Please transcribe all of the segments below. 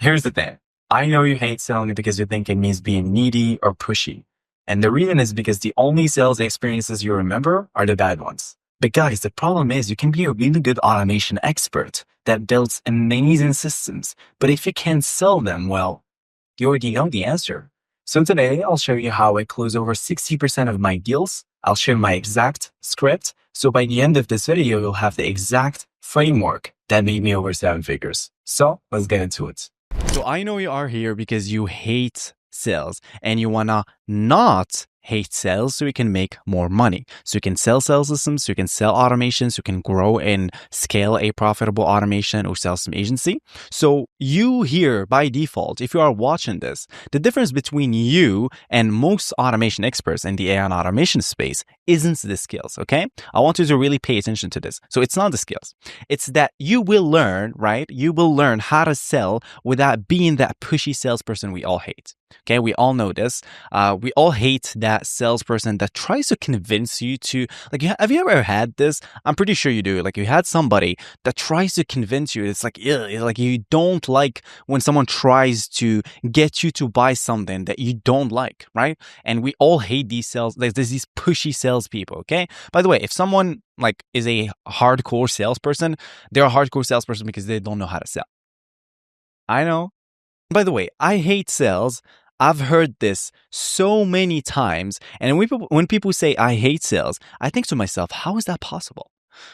Here's the thing. I know you hate selling because you think it means being needy or pushy. And the reason is because the only sales experiences you remember are the bad ones. But guys, the problem is you can be a really good automation expert that builds amazing systems. But if you can't sell them, well, you already know the answer. So today I'll show you how I close over 60% of my deals. I'll share my exact script. So by the end of this video, you'll have the exact framework that made me over 7 figures. So let's get into it. So I know you are here because you hate sales and you want to not hate sales so you can make more money. So you can sell sales systems, so you can sell automations, so you can grow and scale a profitable automation or sell some agency. So you here by default, if you are watching this, the difference between you and most automation experts in the AI and automation space isn't the skills, okay? I want you to really pay attention to this. So it's not the skills. It's that you will learn, right? You will learn how to sell without being that pushy salesperson we all hate. Okay, we all know this. We all hate that salesperson that tries to convince you to, like, have you ever had this? I'm pretty sure you do. Like, you had somebody that tries to convince you. It's like, ugh, like you don't like when someone tries to get you to buy something that you don't like, right? And we all hate these sales. There's these pushy salespeople. Okay. By the way, if someone like is a hardcore salesperson, they're a hardcore salesperson because they don't know how to sell. I know. By the way, I hate sales. I've heard this so many times. And when people say I hate sales, I think to myself, how is that possible?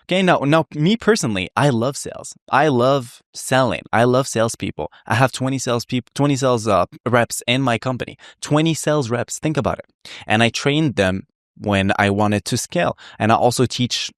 Okay, now, me personally, I love sales. I love selling. I love salespeople. I have 20 sales reps in my company. 20 sales reps. Think about it. And I trained them when I wanted to scale. And I also teach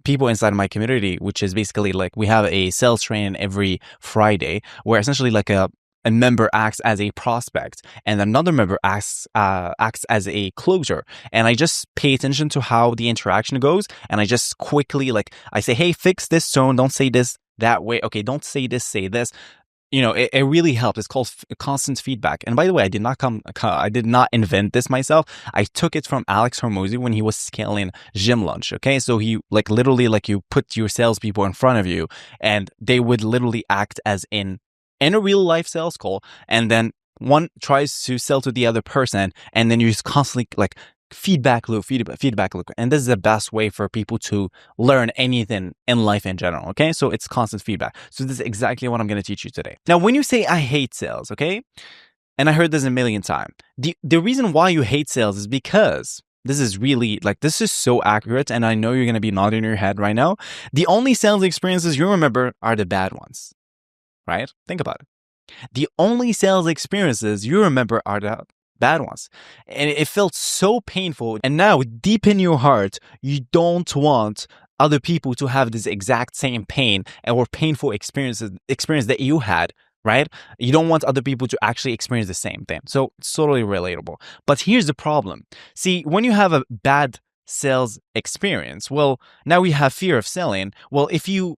people inside of my community, which is basically like we have a sales training every Friday, where essentially like a member acts as a prospect and another member acts as a closer. And I just pay attention to how the interaction goes. And I just quickly, like, I say, hey, fix this tone. Don't say this that way. Okay, don't say this, say this. You know, it really helps. It's called constant feedback. And by the way, I did not invent this myself. I took it from Alex Hormozy when he was scaling Gym Lunch. Okay. So he like literally like you put your salespeople in front of you and they would literally act as in a real life sales call. And then one tries to sell to the other person. And then you just constantly like feedback loop. And this is the best way for people to learn anything in life in general. Okay. So it's constant feedback. So this is exactly what I'm going to teach you today. Now, when you say I hate sales, okay. And I heard this a million times. The reason why you hate sales is because this is really like, this is so accurate. And I know you're going to be nodding your head right now. The only sales experiences you remember are the bad ones. Right? Think about it. The only sales experiences you remember are the bad ones. And it felt so painful. And now deep in your heart, you don't want other people to have this exact same pain or painful experience that you had, right? You don't want other people to actually experience the same thing. So it's totally relatable. But here's the problem. See, when you have a bad sales experience, well, now we have fear of selling. Well, if you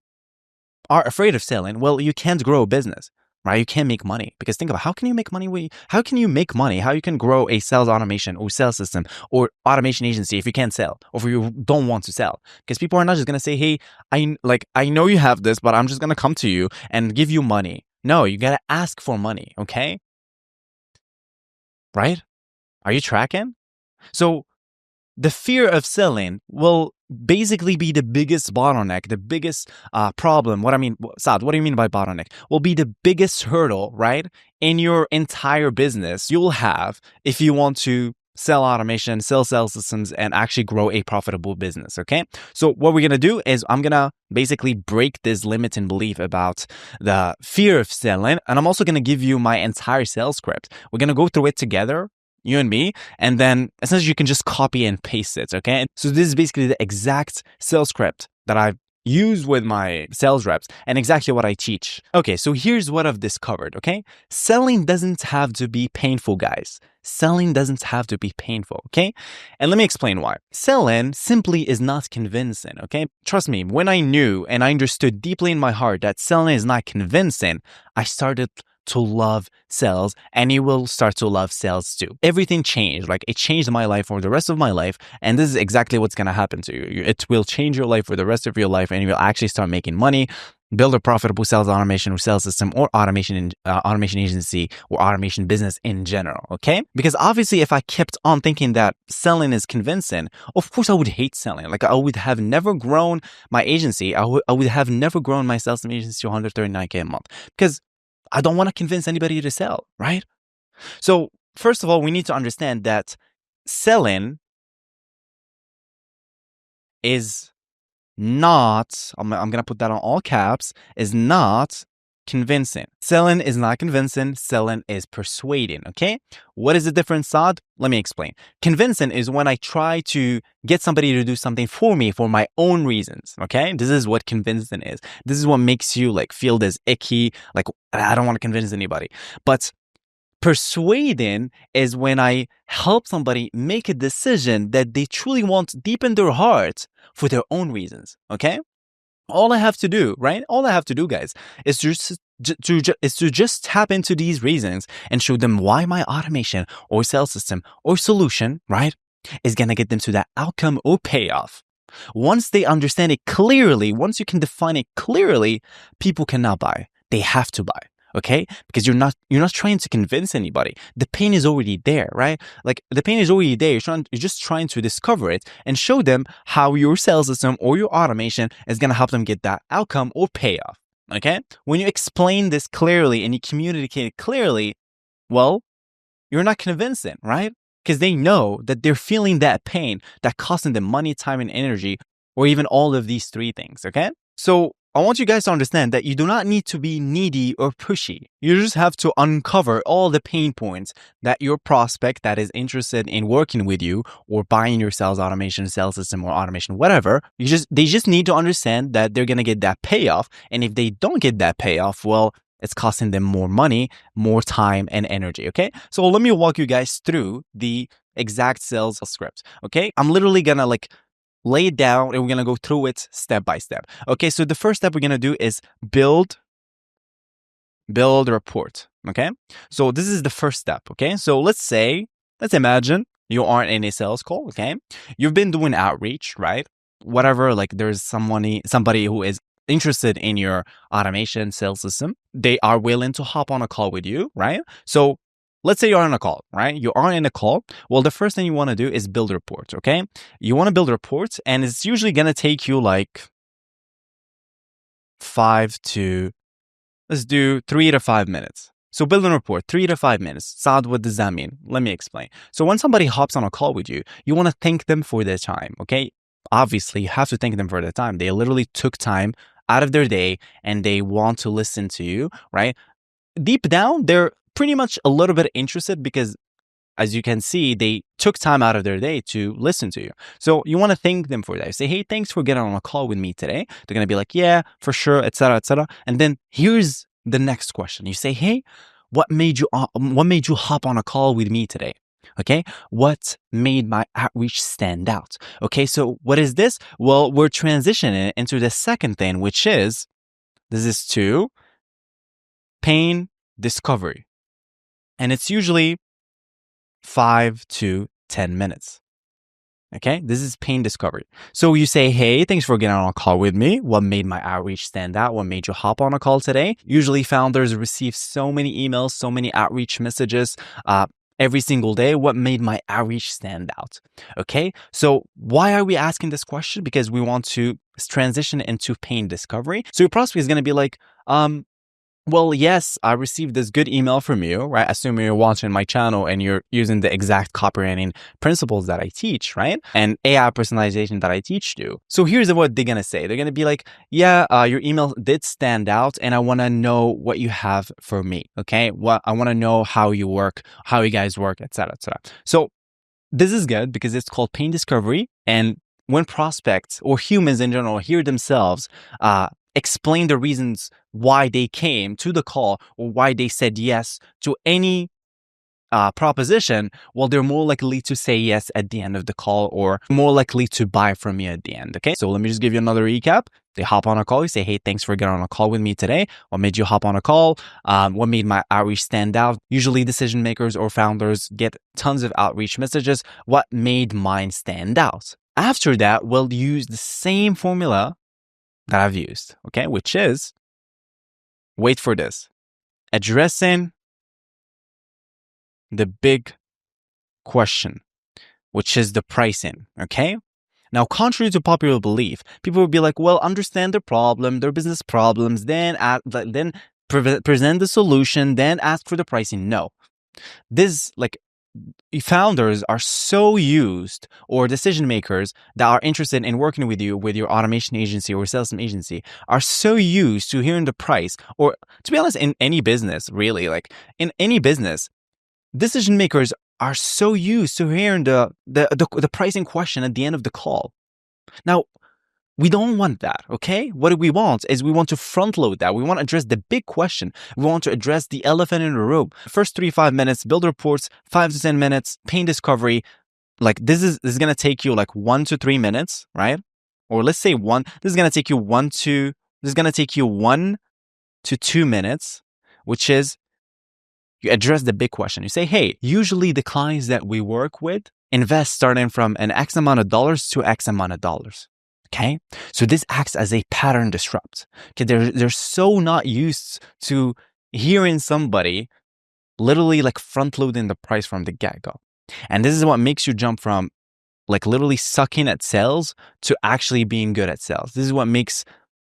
are afraid of selling, well, you can't grow a business, right? You can't make money because think about how can you make money? How can you make money? How you can grow a sales automation or sales system or automation agency if you can't sell or if you don't want to sell? Because people are not just going to say, hey, I know you have this, but I'm just going to come to you and give you money. No, you got to ask for money. Okay. Right? Are you tracking? So the fear of selling will basically be the biggest bottleneck, the biggest problem. Saad, what do you mean by bottleneck? Will be the biggest hurdle, right, in your entire business you'll have if you want to sell automation, sell sales systems, and actually grow a profitable business, okay? So what we're going to do is I'm going to basically break this limiting belief about the fear of selling, and I'm also going to give you my entire sales script. We're going to go through it together, you and me, and then essentially you can just copy and paste it, okay? So this is basically the exact sales script that I've used with my sales reps and exactly what I teach. Okay, so here's what I've discovered, okay? Selling doesn't have to be painful, guys. Selling doesn't have to be painful, okay? And let me explain why. Selling simply is not convincing, okay? Trust me, when I knew and I understood deeply in my heart that selling is not convincing, I started to love sales, and you will start to love sales too. Everything changed. Like, it changed my life for the rest of my life, and this is exactly what's going to happen to you. It will change your life for the rest of your life, and you will actually start making money. build a profitable sales automation or sales system or automation agency or automation business in general, okay? Because obviously if I kept on thinking that selling is convincing, of course I would hate selling. Like I would have never grown my agency. I would have never grown my sales agency to 139K a month because I don't want to convince anybody to sell, right? So first of all, we need to understand that selling is not, I'm going to put that on all caps, is not convincing. Selling is not convincing. Selling is persuading, okay? What is the difference, Saad? Let me explain. Convincing is when I try to get somebody to do something for me for my own reasons, okay? This is what convincing is. This is what makes you like feel this icky, like I don't want to convince anybody. But persuading is when I help somebody make a decision that they truly want deep in their heart for their own reasons, okay? All I have to do, right? All I have to do, guys, is to just tap into these reasons and show them why my automation or sales system or solution, right, is going to get them to that outcome or payoff. Once they understand it clearly, once you can define it clearly, people cannot buy. They have to buy. Okay? Because you're not trying to convince anybody. The pain is already there, right? Like the pain is already there. You're just trying to discover it and show them how your sales system or your automation is going to help them get that outcome or payoff. Okay? When you explain this clearly and you communicate it clearly, well, you're not convincing, right? Because they know that they're feeling that pain that costing them money, time, and energy, or even all of these three things. Okay? So I want you guys to understand that you do not need to be needy or pushy. You just have to uncover all the pain points that your prospect that is interested in working with you or buying your sales automation, sales system, or automation, whatever, they just need to understand that they're going to get that payoff. And if they don't get that payoff, well, it's costing them more money, more time, and energy, okay? So let me walk you guys through the exact sales script, okay? I'm literally going to lay it down and we're going to go through it step by step. Okay, so the first step we're going to do is build report. Okay, so this is the first step. Okay, so let's imagine you are in a sales call. Okay, you've been doing outreach, right? Whatever, like there's somebody who is interested in your automation sales system. They are willing to hop on a call with you, right? So let's say you're on a call, right? You are in a call. Well, the first thing you want to do is build reports, okay? You want to build reports, and it's usually going to take you like 3 to 5 minutes. So building a report, 3 to 5 minutes. Saad, what does that mean? Let me explain. So when somebody hops on a call with you, you want to thank them for their time, okay? Obviously, you have to thank them for their time. They literally took time out of their day and they want to listen to you, right? Deep down, they're pretty much a little bit interested because, as you can see, they took time out of their day to listen to you. So you want to thank them for that. You say, hey, thanks for getting on a call with me today. They're going to be like, yeah, for sure, etc., etc. And then here's the next question. You say, hey, what made you hop on a call with me today? Okay, what made my outreach stand out? Okay, so what is this? Well, we're transitioning into the second thing, which is, this is to pain discovery. And it's usually 5 to 10 minutes. Okay, this is pain discovery. So you say, hey, thanks for getting on a call with me. What made my outreach stand out? What made you hop on a call today? Usually founders receive so many emails, so many outreach messages every single day. What made my outreach stand out? Okay, so why are we asking this question? Because we want to transition into pain discovery. So your prospect is going to be like, well, yes, I received this good email from you, right? Assuming you're watching my channel and you're using the exact copywriting principles that I teach, right? And AI personalization that I teach you. So here's what they're going to say. They're going to be like, yeah, your email did stand out and I want to know what you have for me, okay? I want to know how you work, how you guys work, etc., etc. So this is good because it's called pain discovery. And when prospects or humans in general hear themselves explain the reasons why they came to the call or why they said yes to any proposition, well, they're more likely to say yes at the end of the call or more likely to buy from you at the end, okay? So let me just give you another recap. They hop on a call. You say, hey, thanks for getting on a call with me today. What made you hop on a call? What made my outreach stand out? Usually decision makers or founders get tons of outreach messages. What made mine stand out? After that, we'll use the same formula that I've used, okay? Which is Wait for this. Addressing the big question, which is the pricing, okay? Now, contrary to popular belief, people would be like, well, understand their problem, their business problems, then present the solution, then ask for the pricing. No. This, like, founders are so used, or decision makers that are interested in working with you, with your automation agency or sales agency, are so used to hearing the price, or to be honest, in any business, really, like in any business, decision makers are so used to hearing the pricing question at the end of the call. Now, we don't want that, okay? What we want is we want to front load that. We want to address the big question. We want to address the elephant in the room. First 3-5 minutes, build reports, 5 to 10 minutes, pain discovery. Like this is going to take you like 1 to 3 minutes, right? Or let's say this is going to take you 1 to 2 minutes, which is you address the big question. You say, hey, usually the clients that we work with invest starting from an X amount of dollars to X amount of dollars. Okay, so this acts as a pattern disrupt. Okay, they're so not used to hearing somebody literally like front loading the price from the get-go. And this is what makes you jump from like literally sucking at sales to actually being good at sales. This is what makes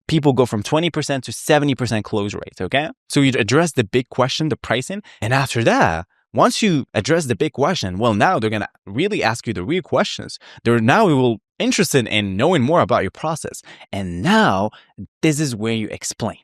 people go from 20% to 70% close rate, okay? So you address the big question, the pricing, and after that, once you address the big question, well, now they're going to really ask you the real questions. They're now interested in knowing more about your process. And now this is where you explain,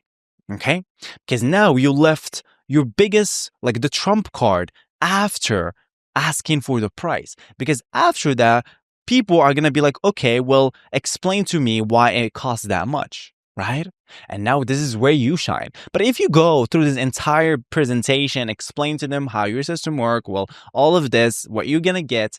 okay? Because now you left your biggest, like the trump card after asking for the price. Because after that, people are going to be like, okay, well, explain to me why it costs that much, right? And now this is where you shine. But if you go through this entire presentation, explain to them how your system works, well, all of this, what you're going to get,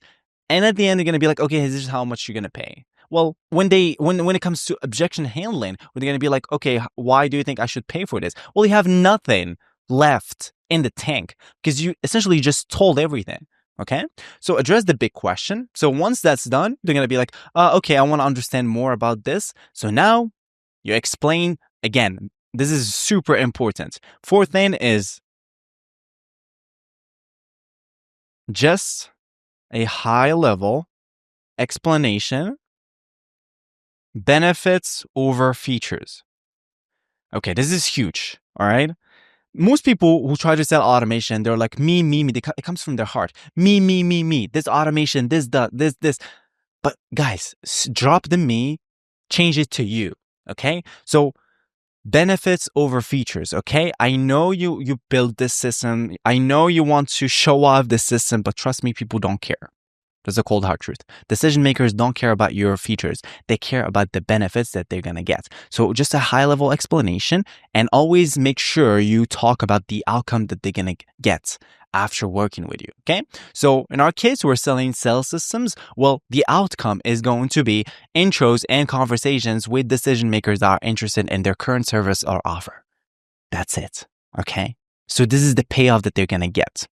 and at the end, they're going to be like, okay, this is how much you're going to pay. Well, when it comes to objection handling, they're going to be like, okay, why do you think I should pay for this? Well, you have nothing left in the tank because you essentially just told everything. Okay, so address the big question. So once that's done, they're going to be like, okay, I want to understand more about this. So now you explain again. This is super important. Fourth thing is just a high level explanation, benefits over features. Okay, this is huge. All right. Most people who try to sell automation, they're like, me. It comes from their heart. Me. This automation, this. But guys, drop the me, change it to you. Okay. So benefits over features. Okay. I know you built this system. I know you want to show off the system, but trust me, people don't care. That's a cold hard truth. Decision makers don't care about your features. They care about the benefits that they're going to get. So just a high level explanation, and always make sure you talk about the outcome that they're going to get after working with you. Okay. So in our case, we're selling sales systems. Well, the outcome is going to be intros and conversations with decision makers that are interested in their current service or offer. That's it. Okay. So this is the payoff that they're going to get.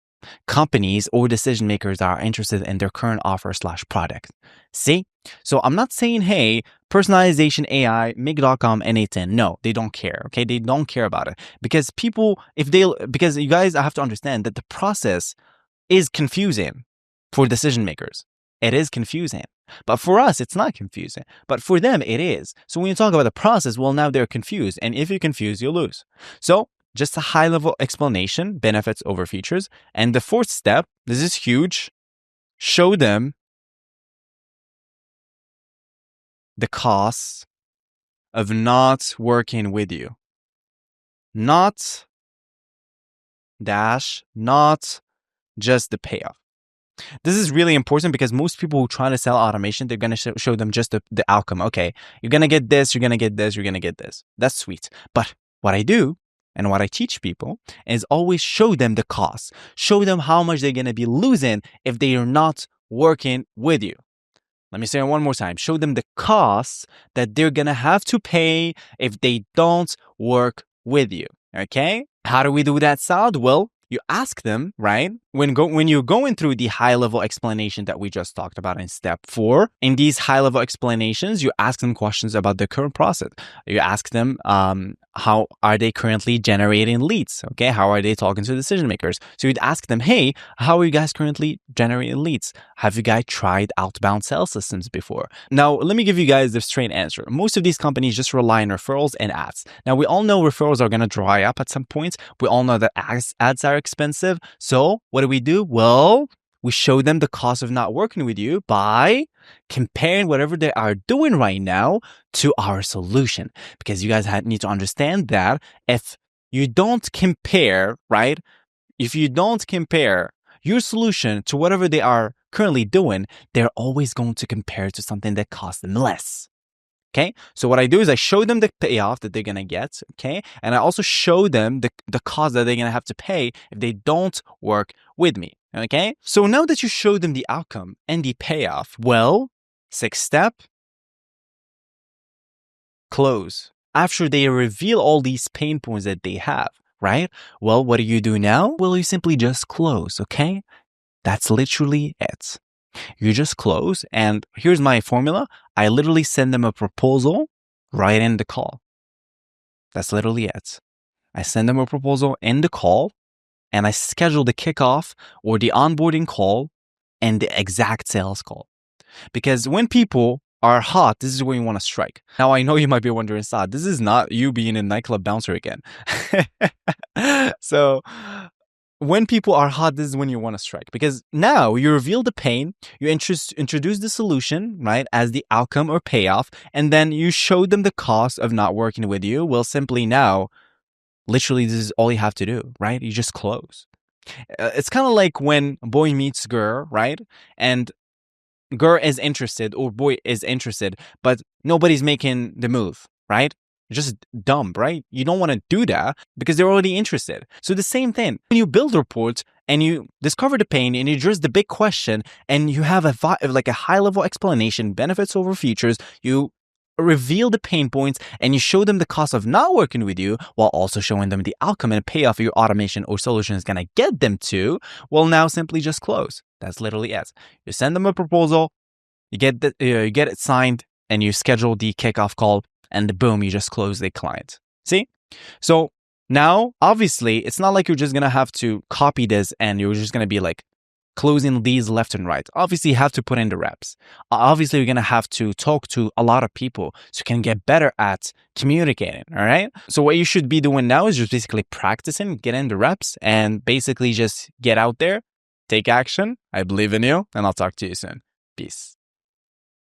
Companies or decision makers that are interested in their current offer/product. See? So I'm not saying, hey, personalization AI, make.com, N810. No, they don't care. Okay. They don't care about it because because you guys have to understand that the process is confusing for decision makers. It is confusing. But for us, it's not confusing. But for them, it is. So when you talk about the process, well, now they're confused. And if you're confused, you lose. So just a high-level explanation, benefits over features. And the fourth step, this is huge, show them the costs of not working with you. Not just the payoff. This is really important because most people who try to sell automation, they're going to show them just the outcome. Okay, you're going to get this, you're going to get this, you're going to get this. That's sweet. But what I do and what I teach people is always show them the cost. Show them how much they're going to be losing if they are not working with you. Let me say it one more time. Show them the costs that they're going to have to pay if they don't work with you. Okay? How do we do that, Saad? Well, you ask them, right? When you're going through the high-level explanation that we just talked about in step 4, in these high-level explanations, you ask them questions about the current process. You ask them, how are they currently generating leads? Okay, how are they talking to decision makers? So you'd ask them, hey, how are you guys currently generating leads? Have you guys tried outbound sales systems before? Now, let me give you guys the straight answer. Most of these companies just rely on referrals and ads. Now, we all know referrals are going to dry up at some point. We all know that ads are expensive. So what do? Well, we show them the cost of not working with you by comparing whatever they are doing right now to our solution. Because you guys need to understand that if you don't compare, right? If you don't compare your solution to whatever they are currently doing, they're always going to compare to something that costs them less. Okay, so what I do is I show them the payoff that they're gonna get, okay, and I also show them the cost that they're gonna have to pay if they don't work with me, okay? So now that you show them the outcome and the payoff, well, sixth step, close. After they reveal all these pain points that they have, right? Well, what do you do now? Well, you simply just close, okay? That's literally it. You just close, and here's my formula. I literally send them a proposal right in the call. That's literally it. I send them a proposal in the call, and I schedule the kickoff or the onboarding call and the exact sales call. Because when people are hot, this is where you want to strike. Now, I know you might be wondering, Saad, this is not you being a nightclub bouncer again. So when people are hot, this is when you want to strike, because now you reveal the pain, you introduce the solution, right, as the outcome or payoff, and then you show them the cost of not working with you. Well, simply now, literally, this is all you have to do, right? You just close. It's kind of like when boy meets girl, right? And girl is interested or boy is interested, but nobody's making the move, right? Just dumb, right? You don't want to do that because they're already interested. So the same thing, when you build reports and you discover the pain and you address the big question and you have a high level explanation, benefits over features, you reveal the pain points and you show them the cost of not working with you while also showing them the outcome and payoff your automation or solution is going to get them to, well, now simply just close. That's literally it. You send them a proposal, you get it signed, and you schedule the kickoff call, and boom, you just close the client. See? So now, obviously, it's not like you're just going to have to copy this and you're just going to be like closing these left and right. Obviously, you have to put in the reps. Obviously, you're going to have to talk to a lot of people so you can get better at communicating, all right? So what you should be doing now is just basically practicing, get in the reps, and basically just get out there, take action. I believe in you, and I'll talk to you soon. Peace.